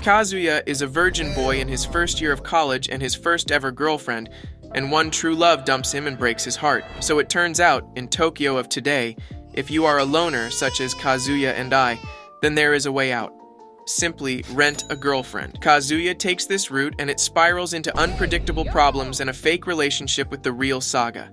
Kazuya is a virgin boy in his first year of college and his first ever girlfriend, and one true love dumps him and breaks his heart. So it turns out, in Tokyo of today, if you are a loner such as Kazuya and I, then there is a way out. Simply rent a girlfriend. Kazuya takes this route and it spirals into unpredictable problems and a fake relationship with the real Saga.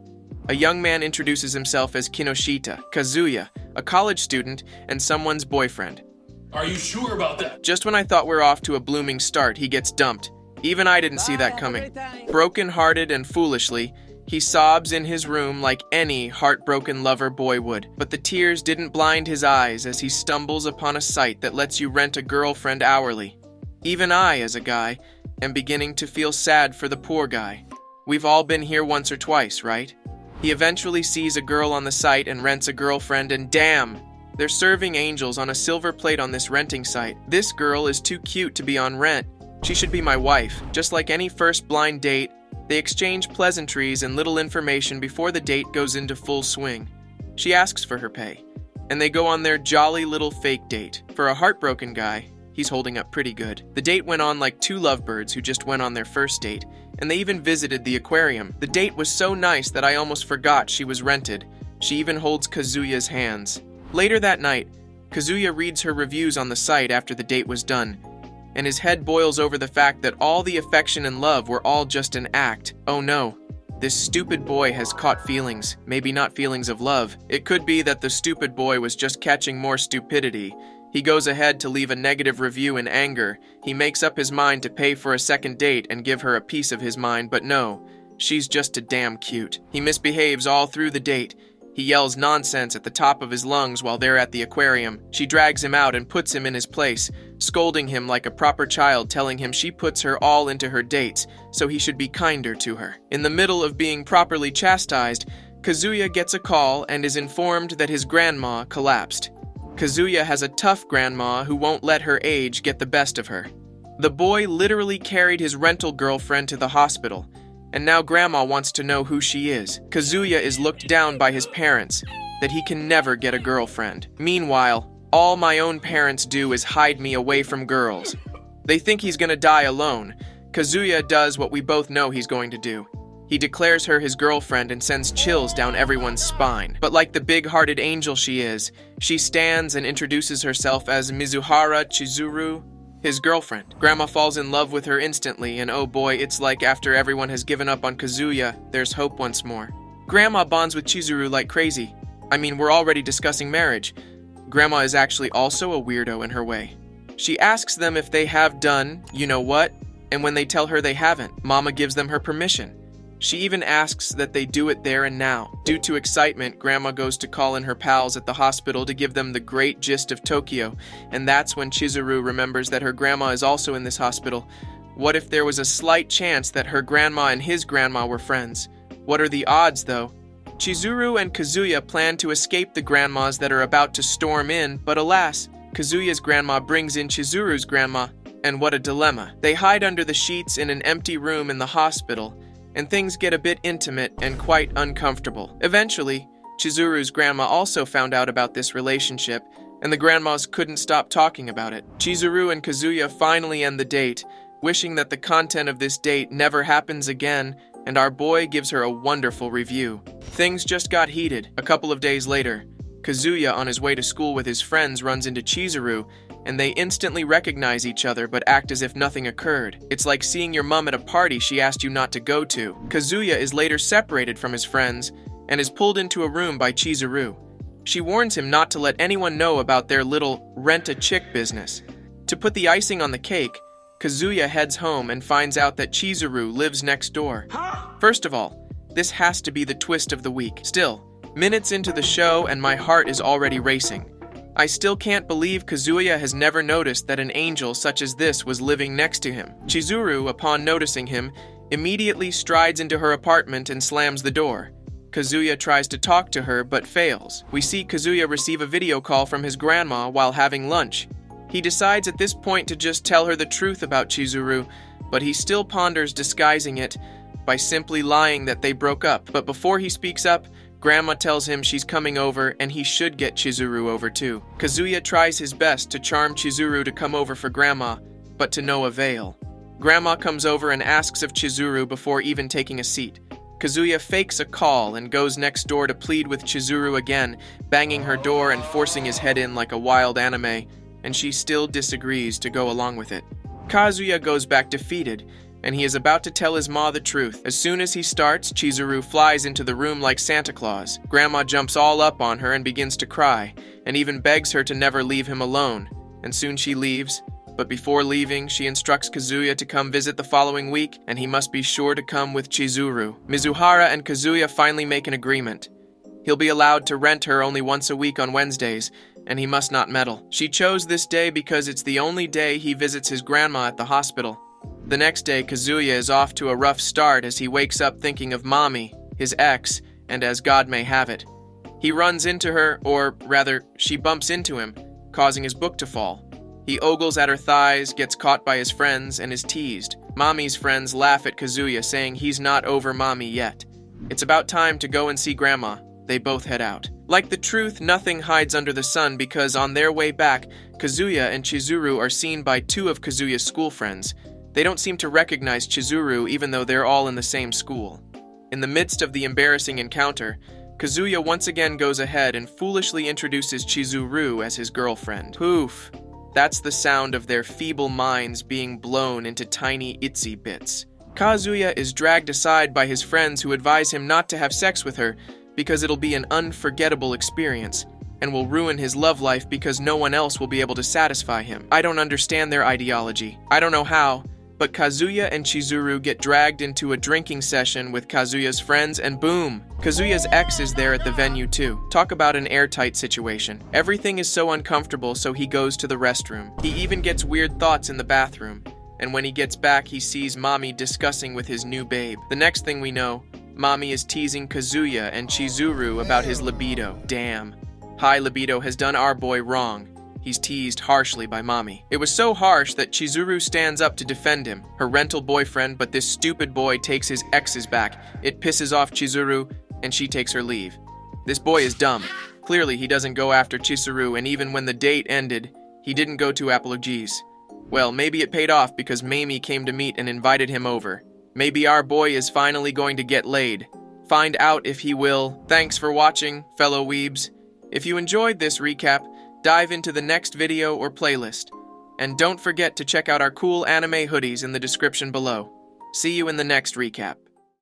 A young man introduces himself as Kinoshita, Kazuya, a college student, and someone's boyfriend. Are you sure about that? Just when I thought we're off to a blooming start, he gets dumped. Even I didn't see that coming. Broken-hearted and foolishly, he sobs in his room like any heartbroken lover boy would. But the tears didn't blind his eyes as he stumbles upon a site that lets you rent a girlfriend hourly. Even I, as a guy, am beginning to feel sad for the poor guy. We've all been here once or twice, right? He eventually sees a girl on the site and rents a girlfriend, and damn! They're serving angels on a silver plate on this renting site. This girl is too cute to be on rent. She should be my wife. Just like any first blind date, they exchange pleasantries and little information before the date goes into full swing. She asks for her pay, and they go on their jolly little fake date. For a heartbroken guy, he's holding up pretty good. The date went on like two lovebirds who just went on their first date, and they even visited the aquarium. The date was so nice that I almost forgot she was rented. She even holds Kazuya's hands. Later that night, Kazuya reads her reviews on the site after the date was done, and his head boils over the fact that all the affection and love were all just an act. Oh no, this stupid boy has caught feelings, maybe not feelings of love. It could be that the stupid boy was just catching more stupidity. He goes ahead to leave a negative review in anger. He makes up his mind to pay for a second date and give her a piece of his mind, but no, she's just too damn cute. He misbehaves all through the date. He yells nonsense at the top of his lungs while they're at the aquarium. She drags him out and puts him in his place, scolding him like a proper child, telling him she puts her all into her dates, so he should be kinder to her. In the middle of being properly chastised, Kazuya gets a call and is informed that his grandma collapsed. Kazuya has a tough grandma who won't let her age get the best of her. The boy literally carried his rental girlfriend to the hospital, and now Grandma wants to know who she is. Kazuya is looked down by his parents, that he can never get a girlfriend. Meanwhile, all my own parents do is hide me away from girls. They think he's gonna die alone. Kazuya does what we both know he's going to do. He declares her his girlfriend and sends chills down everyone's spine. But like the big-hearted angel she is, she stands and introduces herself as Mizuhara Chizuru, his girlfriend. Grandma falls in love with her instantly, and oh boy, it's like after everyone has given up on Kazuya, there's hope once more. Grandma bonds with Chizuru like crazy. I mean, we're already discussing marriage. Grandma is actually also a weirdo in her way. She asks them if they have done, you know what, and when they tell her they haven't, Mama gives them her permission. She even asks that they do it there and now. Due to excitement, Grandma goes to call in her pals at the hospital to give them the great gist of Tokyo, and that's when Chizuru remembers that her grandma is also in this hospital. What if there was a slight chance that her grandma and his grandma were friends? What are the odds, though? Chizuru and Kazuya plan to escape the grandmas that are about to storm in, but alas, Kazuya's grandma brings in Chizuru's grandma, and what a dilemma. They hide under the sheets in an empty room in the hospital, and things get a bit intimate and quite uncomfortable. Eventually, Chizuru's grandma also found out about this relationship, and the grandmas couldn't stop talking about it. Chizuru and Kazuya finally end the date, wishing that the content of this date never happens again, and our boy gives her a wonderful review. Things just got heated. A couple of days later, Kazuya, on his way to school with his friends, runs into Chizuru, and they instantly recognize each other but act as if nothing occurred. It's like seeing your mom at a party she asked you not to go to. Kazuya is later separated from his friends and is pulled into a room by Chizuru. She warns him not to let anyone know about their little rent-a-chick business. To put the icing on the cake, Kazuya heads home and finds out that Chizuru lives next door. First of all, this has to be the twist of the week. Still, minutes into the show and my heart is already racing. I still can't believe Kazuya has never noticed that an angel such as this was living next to him. Chizuru, upon noticing him, immediately strides into her apartment and slams the door. Kazuya tries to talk to her but fails. We see Kazuya receive a video call from his grandma while having lunch. He decides at this point to just tell her the truth about Chizuru, but he still ponders disguising it by simply lying that they broke up. But before he speaks up, Grandma tells him she's coming over and he should get Chizuru over too. Kazuya tries his best to charm Chizuru to come over for Grandma, but to no avail. Grandma comes over and asks of Chizuru before even taking a seat. Kazuya fakes a call and goes next door to plead with Chizuru again, banging her door and forcing his head in like a wild anime, and she still disagrees to go along with it. Kazuya goes back defeated, and he is about to tell his ma the truth. As soon as he starts, Chizuru flies into the room like Santa Claus. Grandma jumps all up on her and begins to cry, and even begs her to never leave him alone, and soon she leaves. But before leaving, she instructs Kazuya to come visit the following week, and he must be sure to come with Chizuru. Mizuhara and Kazuya finally make an agreement. He'll be allowed to rent her only once a week on Wednesdays, and he must not meddle. She chose this day because it's the only day he visits his grandma at the hospital. The next day, Kazuya is off to a rough start as he wakes up thinking of Mami, his ex, and as God may have it. He runs into her, or rather, she bumps into him, causing his book to fall. He ogles at her thighs, gets caught by his friends, and is teased. Mami's friends laugh at Kazuya, saying he's not over Mami yet. It's about time to go and see Grandma. They both head out. Like the truth, nothing hides under the sun because on their way back, Kazuya and Chizuru are seen by two of Kazuya's school friends. They don't seem to recognize Chizuru even though they're all in the same school. In the midst of the embarrassing encounter, Kazuya once again goes ahead and foolishly introduces Chizuru as his girlfriend. Poof! That's the sound of their feeble minds being blown into tiny itsy bits. Kazuya is dragged aside by his friends who advise him not to have sex with her because it'll be an unforgettable experience and will ruin his love life because no one else will be able to satisfy him. I don't understand their ideology. I don't know how, but Kazuya and Chizuru get dragged into a drinking session with Kazuya's friends and boom! Kazuya's ex is there at the venue too. Talk about an airtight situation. Everything is so uncomfortable, so he goes to the restroom. He even gets weird thoughts in the bathroom, and when he gets back he sees Mami discussing with his new babe. The next thing we know, Mami is teasing Kazuya and Chizuru about his libido. Damn. High libido has done our boy wrong. He's teased harshly by Mami. It was so harsh that Chizuru stands up to defend him, her rental boyfriend, but this stupid boy takes his ex's back. It pisses off Chizuru, and she takes her leave. This boy is dumb. Clearly he doesn't go after Chizuru, and even when the date ended, he didn't go to Apologies. Well, maybe it paid off because Mamie came to meet and invited him over. Maybe our boy is finally going to get laid. Find out if he will. Thanks for watching, fellow weebs. If you enjoyed this recap, dive into the next video or playlist. And don't forget to check out our cool anime hoodies in the description below. See you in the next recap.